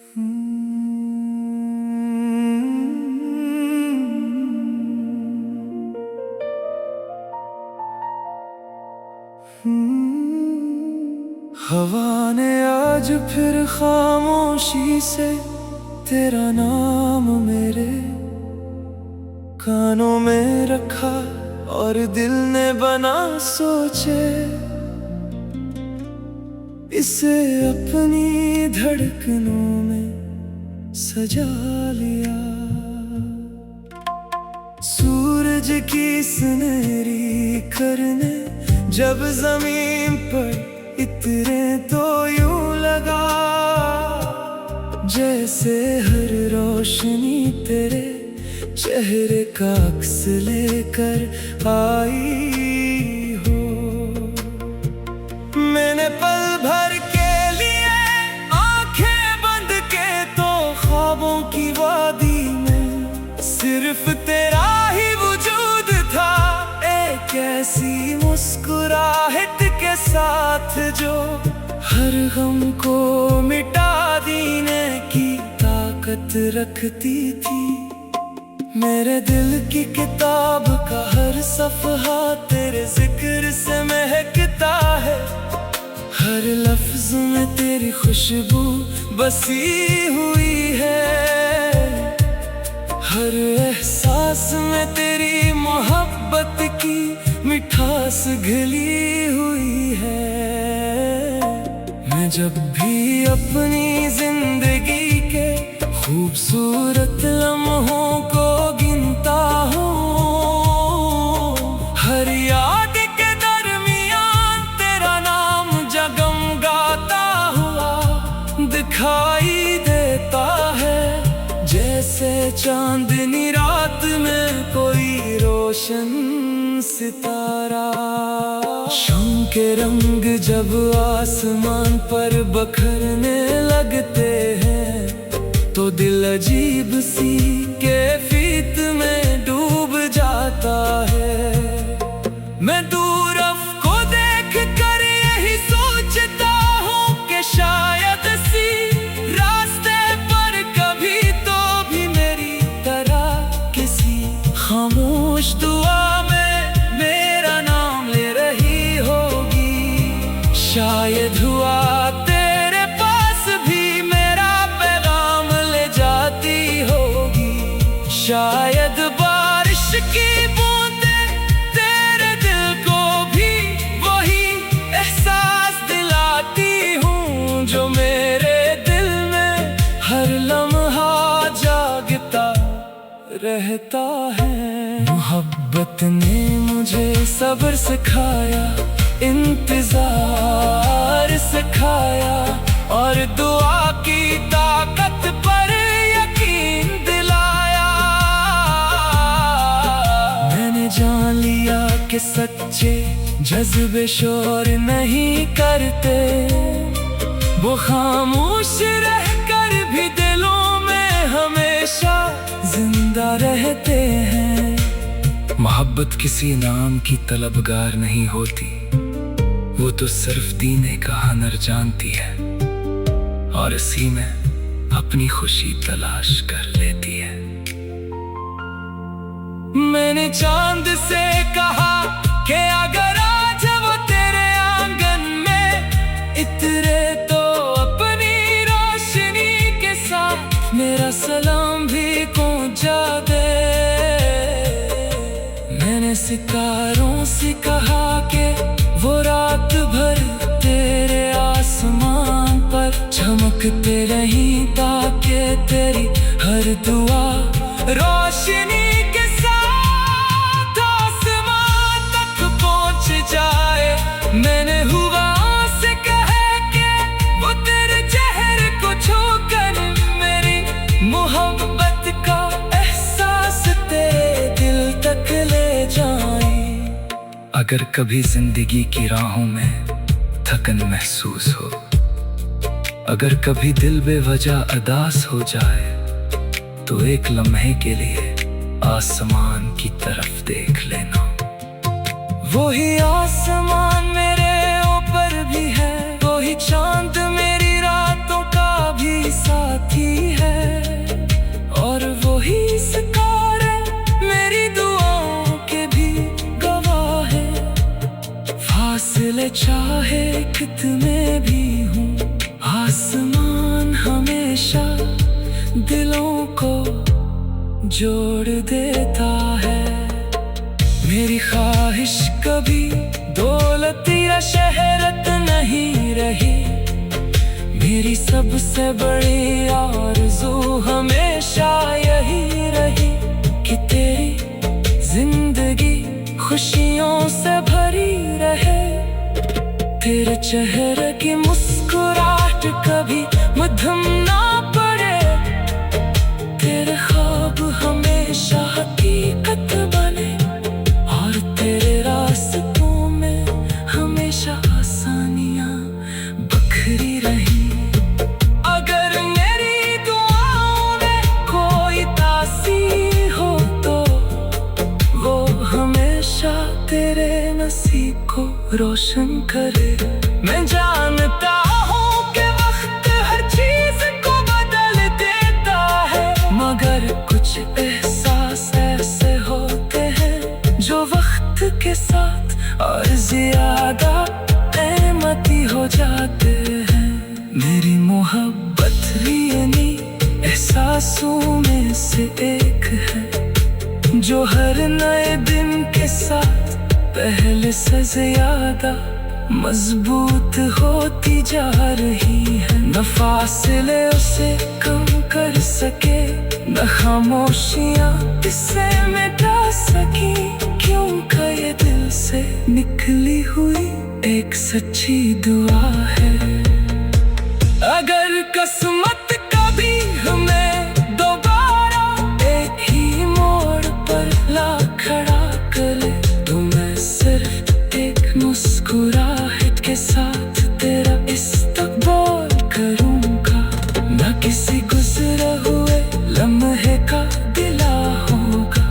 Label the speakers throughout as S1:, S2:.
S1: हवा ने आज फिर खामोशी से तेरा नाम मेरे कानों में रखा और दिल ने बना सोचे इसे अपनी धड़कनों में सजा लिया। सूरज की सुनहरी करने जब जमीन पर इतरे तो यूं लगा जैसे हर रोशनी तेरे चेहरे का अक्स लेकर आई हो। मैंने पल भर के लिए आंखें बंद के तो ख्वाबों की वादी में सिर्फ तेरा ही वजूद था। एक ऐसी मुस्कुराहट के साथ जो हर गम को मिटा देने की ताकत रखती थी। मेरे दिल की किताब का हर सफ़हा तेरे जिक्र से महकता है। हर लफ्ज़ में तेरी खुशबू बसी हुई है। हर एहसास में तेरी मोहब्बत की मिठास घुली हुई है। मैं जब भी अपनी जिंदगी के खूबसूरत लम्हों को गिनता हूँ, हर याद के दरमियान तेरा नाम जगमगाता हुआ दिखाई देता है। जैसे चांदनी रात में कोई रोशन सितारा। शाम के रंग जब आसमान पर बखरने लगते हैं तो दिल अजीब सी कैफियत में डूब जाता है। मैं दूर को देख कर यही सोचता हूँ कि शायद सी रास्ते पर कभी तो भी मेरी तरह किसी खामोश दुआ में मेरा नाम ले रही होगी। शायद हुआ तेरे पास भी मेरा पैगाम ले जाती होगी। शायद बारिश की बूंदें तेरे दिल को भी वही एहसास दिलाती हूँ जो मेरे दिल में हर लम्हा जागता रहता है। मोहब्बत ने मुझे सब्र सिखाया, इंतजार सिखाया और दुआ की ताकत पर यकीन दिलाया। मैंने जान लिया कि सच्चे जज्बे शोर नहीं करते, वो खामोश रहकर भी दिलों में हमेशा जिंदा रहते हैं। मोहब्बत किसी नाम की तलबगार नहीं होती, वो तो सिर्फ दीने का हुनर जानती है और इसी में अपनी खुशी तलाश कर लेती है। मैंने चांद से कहा कि अगर आज वो तेरे आंगन में इतरे तो अपनी रोशनी के साथ मेरा सलाम भी पहुंचा दे। मैंने सितारों से कहा कि वो रात भर तेरे आसमान पर चमकते रहीं ताकि तेरी हर दुआ रोशनी के साथ आसमान तक पहुंच जाए। मैंने हुआ से कहा कि वो तेरे चेहरे को छूकर मेरी मोहब्बत का एहसास तेरे दिल तक ले जाए। अगर कभी जिंदगी की राहों में थकन महसूस हो, अगर कभी दिल बेवजह अदास हो जाए तो एक लम्हे के लिए आसमान की तरफ देख लेना। वही आसमान मेरे ऊपर भी है, वही चांद मेरी रातों का भी साथी चाहे कितने भी हूँ, आसमान हमेशा दिलों को जोड़ देता है। मेरी ख्वाहिश कभी दौलत या शहरत नहीं रही, मेरी सबसे बड़ी आरज़ू हमेशा यही रही कि तेरी जिंदगी खुशियों से भरी रहे। तेरे चेहरे की मुस्कुराहट कभी मध्यम ना पड़े, तेरे ख्वाब हमेशा हकीकत बने, और तेरे रास्तों में हमेशा आसानियां बखरी रही। अगर मेरी दुआओं में कोई तासीर हो तो वो हमेशा तेरे नसीब को रोशन करे। मैं जानता हूँ कि वक्त हर चीज को बदल देता है, मगर कुछ एहसास ऐसे होते हैं जो वक्त के साथ और ज्यादा कीमती हो जाते हैं। मेरी मोहब्बत भी इन्हीं एहसासों में से एक है, जो हर नए दिन के साथ पहले से ज्यादा मजबूत होती जा रही है। न फासले उसे कम कर सके, न खामोशियां इसे मिटा सकी, क्योंकि ये दिल से निकली हुई एक सच्ची दुआ है। अगर किस्मत कभी हमें दोबारा एक ही मोड़ पर ला खड़ा करे, तो मैं सिर्फ एक मुस्कुराहट के साथ तेरा इस्तकबाल करूंगा। न किसी गुजरे हुए लम्हे का गिला होगा,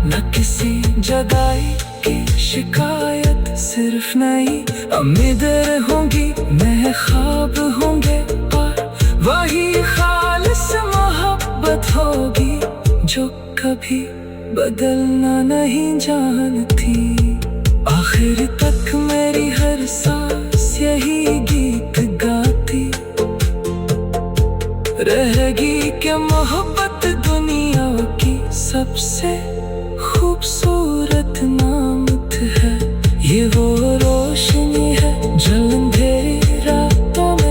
S1: न किसी जुदाई की शिकायत, सिर्फ नई उम्मीदें होंगी, नए ख्वाब होंगे, और वही खालिस मोहब्बत होगी जो कभी बदलना नहीं जानती। आखिर तक मेरी हर सांस यही गीत गाती रहेगी कि मोहब्बत दुनिया की सबसे खूबसूरत नामत है। ये वो रोशनी है जो अंधेरी रातों में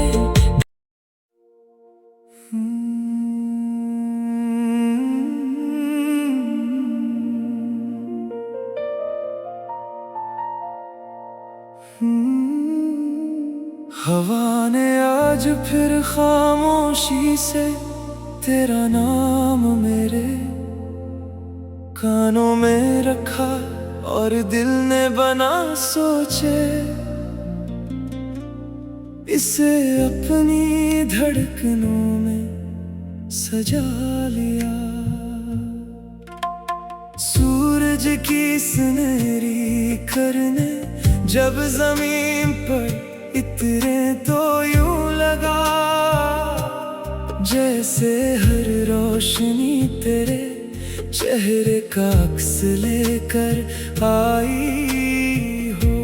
S1: हवा ने आज फिर खामोशी से तेरा नाम मेरे कानों में रखा, और दिल ने बना सोचे इसे अपनी धड़कनों में सजा लिया। सूरज की सुनहरी किरणें जब जमीन पर इतरे तो यूं लगा जैसे हर रोशनी तेरे चेहरे का अक्स लेकर आई हो।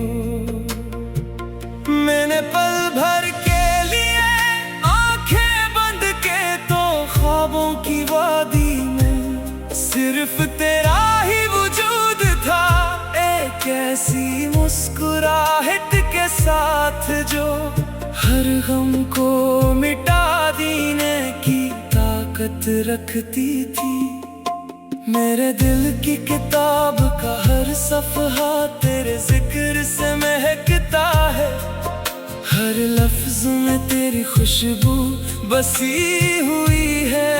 S1: मैंने पल भर के लिए आंखें बंद के तो ख्वाबों की वादी में सिर्फ तेरा ही वजूद था, एक ऐसी मुस्कुराहट के साथ जो हर गम को मिटा देने की ताकत रखती थी। मेरे दिल की किताब का हर सफ़हा तेरे जिक्र से महकता है, हर लफ्ज में तेरी खुशबू बसी हुई है,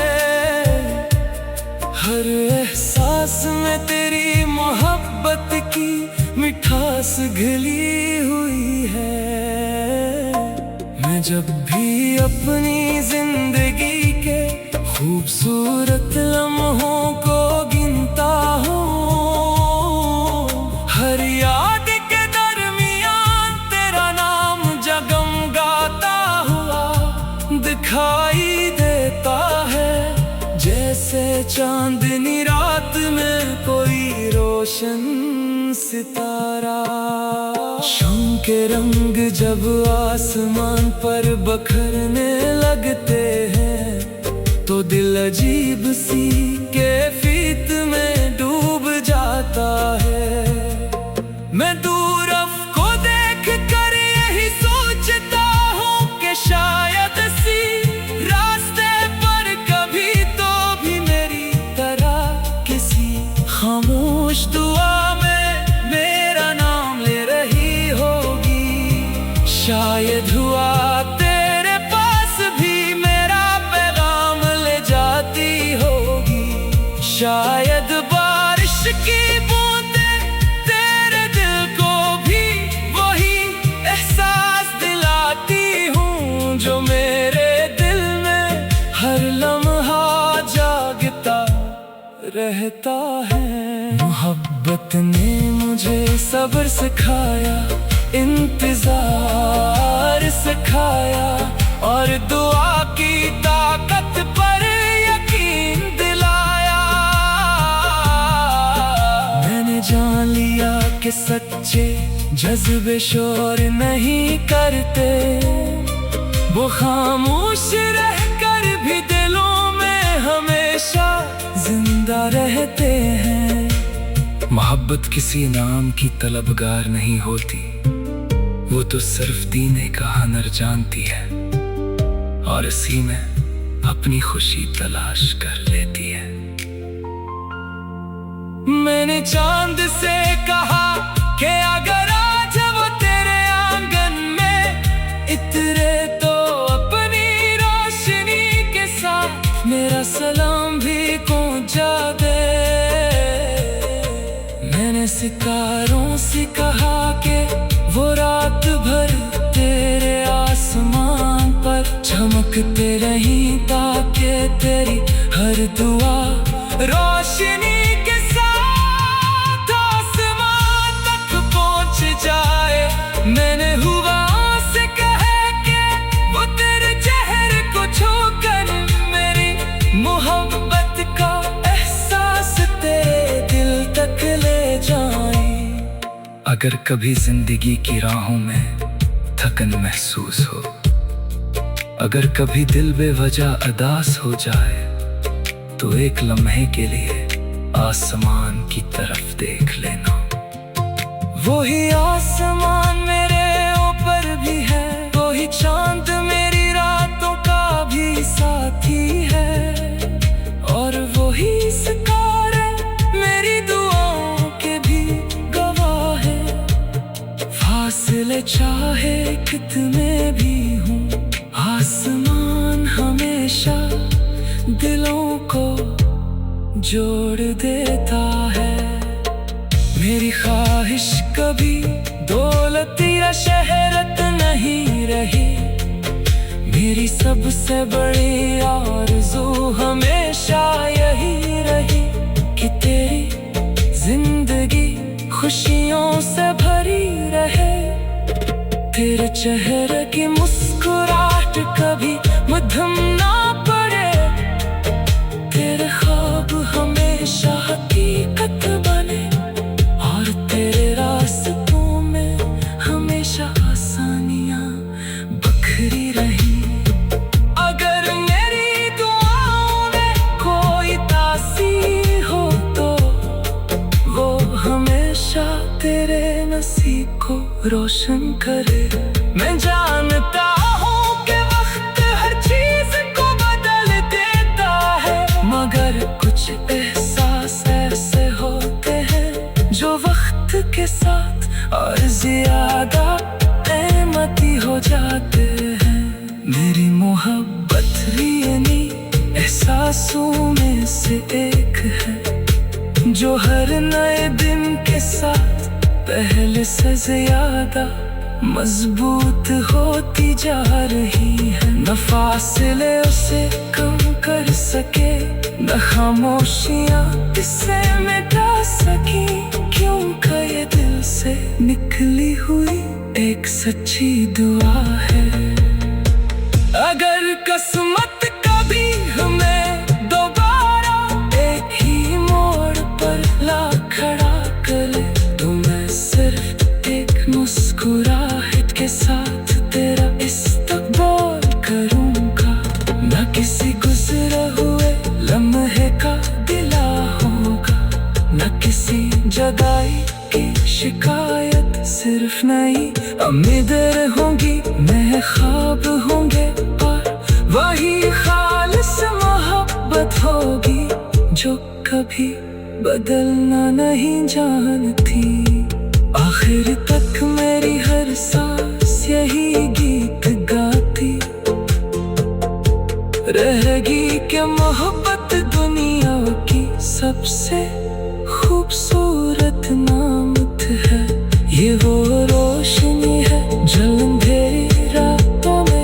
S1: हर एहसास में तेरी मोहब्बत की मिठास घिली हुई है। मैं जब भी अपनी जिंदगी के खूबसूरत लम्हों को गिनता हूँ, हर याद के दरमियान तेरा नाम जगमगाता हुआ दिखाई देता है, जैसे चांदनी रात में कोई रोशन सितारा। शाम के रंग जब आसमान पर बखरने लगते हैं तो दिल अजीब सी कैफियत में डूब जाता है। मैं दूर को देख कर यही सोचता हूँ कि शायद सी रास्ते पर कभी तो भी मेरी तरह किसी खामोश दुआ में मेरा नाम ले रही होगी। शायद हुआ तेरे पास भी मेरा पैगाम ले जाती होगी। शायद बारिश की बूंदें तेरे दिल को भी वही एहसास दिलाती हूँ जो मेरे दिल में हर लम्हा जागता रहता है। मोहब्बत ने मुझे सब्र सिखाया, इंतजार सिखाया और दुआ की ताकत पर यकीन दिलाया। मैंने जान लिया कि सच्चे जज्बे शोर नहीं करते, वो खामोश रहकर भी दिलों में हमेशा जिंदा रहते हैं। मोहब्बत किसी नाम की तलबगार नहीं होती, वो तो सिर्फ दीने का हुनर जानती है और इसी में अपनी खुशी तलाश कर लेती है। मैंने चांद से कहा कि अगर आज वो तेरे आंगन में इतरे तो अपनी रोशनी के साथ मेरा सलाम भी पहुंचा दे। मैंने सितारों से कहा कि वो रात भर तेरे आसमान पर चमकते रहीं ताकि तेरी हर दुआ रोशनी के साथ आसमान तक पहुंच जाए। मैंने हुआ से कहे कि वो तेरे चेहरे को छूकर मेरी मोहब्बत का एहसास तेरे दिल तक ले जाए। अगर कभी जिंदगी की राहों में थकन महसूस हो, अगर कभी दिल बेवजह अदास हो जाए तो एक लम्हे के लिए आसमान की तरफ देख लेना। वही आसमान मेरे ऊपर भी है, वही चांद मेरी रातों का भी साथी है और वही सितारे मेरी दुआओं के भी गवाह है। फासले चाहे कितने भी हों, आसमान हमेशा दिलों को जोड़ देता है। मेरी ख्वाहिश कभी दौलत या शहरत नहीं रही, मेरी सबसे बड़ी आरज़ू हमेशा यही रही कि तेरी जिंदगी खुशियों से भरी रहे। तेरे चेहरे की मुस्कुराहट कभी मध्यम ना पड़े, तेरे ख्वाब हमेशा हकीकत बने और तेरे रास्तों में हमेशा आसानियां बखरी रही। अगर मेरी दुआओं में कोई तासीर हो तो वो हमेशा तेरे नसीब को रोशन करे। मैं जानता हूँ कि वक्त हर चीज को बदल देता है, मगर कुछ एहसास ऐसे होते हैं जो वक्त के साथ और ज्यादा कीमती हो जाते हैं। मेरी मोहब्बत भी इन्हीं एहसासों में से एक है जो हर नए दिन के साथ पहले से ज्यादा मजबूत होती जा रही है। न फासले उसे कम कर सके, न खामोशियां इसे मिटा सकी, क्योंकि ये दिल से निकली हुई एक सच्ची दुआ है। अगर किस्मत कभी हमें दोबारा एक ही मोड़ पर ला खड़ा करे तो मैं सिर्फ एक मुस्कुराहट शिकायत सिर्फ नहीं, उम्मीदें होंगी, नए ख्वाब होंगे, और वही खालिस मोहब्बत होगी जो कभी बदलना नहीं जानती। आखिर तक मेरी हर सांस यही गीत गाती रहेगी कि मोहब्बत दुनिया की सबसे खूबसूरत नामत है। ये वो रोशनी है जो अंधेरी रातों में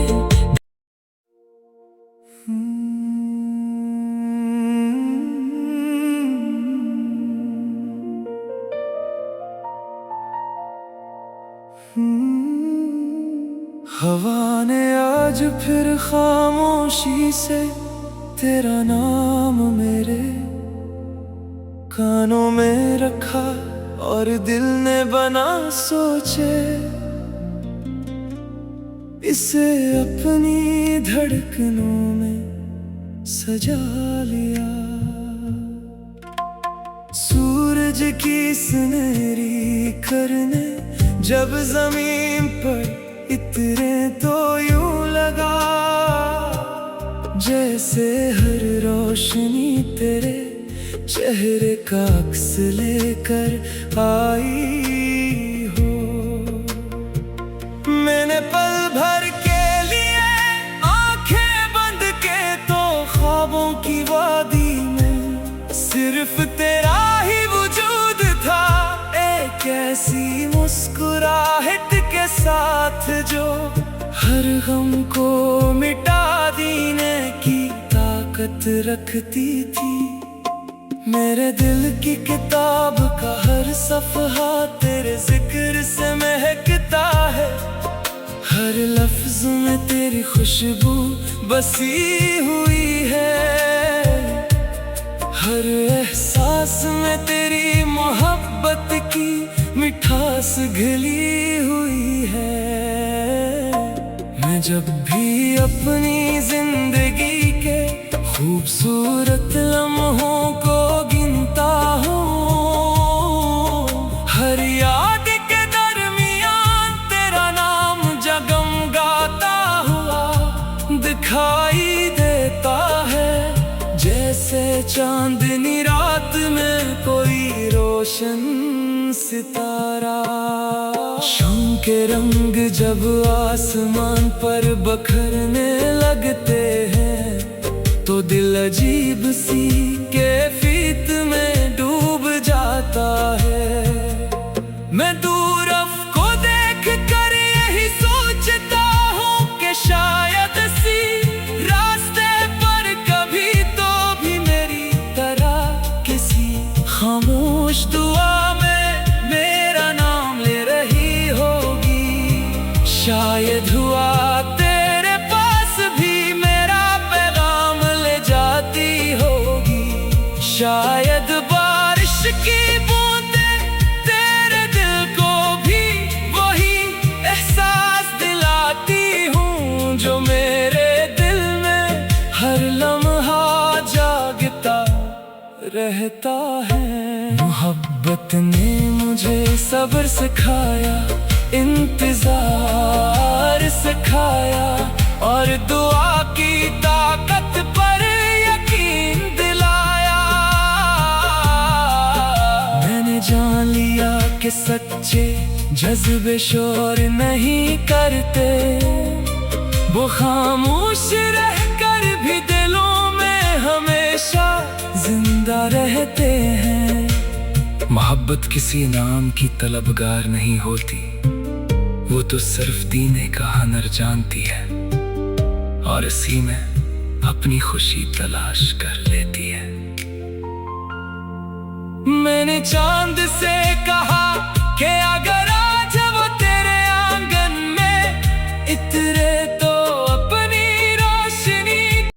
S1: हवा ने आज फिर खामोशी से तेरा नाम मेरे कानों में रखा, और दिल ने बना सोचे इसे अपनी धड़कनों में सजा लिया। सूरज की सुनहरी करने जब जमीन पर इतरे तो यूं लगा जैसे हर रोशनी तेरे चेहरे का अक्स लेकर आई हो। मैंने पल भर के लिए आंखें बंद के तो ख्वाबों की वादी में सिर्फ तेरा ही वजूद था, एक ऐसी मुस्कुराहट के साथ जो हर गम को मिटा देने की ताकत रखती थी। मेरे दिल की किताब का हर सफ़हा तेरे जिक्र से महकता है, हर लफ्ज़ में तेरी खुशबू बसी हुई है, हर एहसास में तेरी मोहब्बत की मिठास घिली हुई है। मैं जब भी अपनी जिंदगी के खूबसूरत लम्हों को गिनता हूँ, हर याद के दरमियान तेरा नाम जगमगाता हुआ दिखाई देता है, जैसे चांदनी रात में कोई रोशन सितारा। शाम के रंग जब आसमान पर बखरने लगते हैं तो दिल अजीब सी कैफियत में डूब जाता है। मैं दूर को देख कर यही सोचता हूँ कि शायद सी रास्ते पर कभी तो भी मेरी तरह किसी खामोश दुआ शायद हुआ तेरे पास भी मेरा पैगाम ले जाती होगी, शायद बारिश की बूंदें तेरे दिल को भी वही एहसास दिलाती हूँ जो मेरे दिल में हर लम्हा जागता रहता है। मोहब्बत ने मुझे सब्र सिखाया, इंतजार सिखाया, और दुआ की ताकत पर यकीन दिलाया। मैंने जान लिया कि सच्चे जज्बे शोर नहीं करते, वो खामोश रहकर भी दिलों में हमेशा जिंदा रहते हैं। मोहब्बत किसी नाम की तलबगार नहीं होती, वो तो सिर्फ दीने का हुनर जानती है, और इसी में अपनी खुशी तलाश कर लेती है। मैंने चांद से कहा कि अगर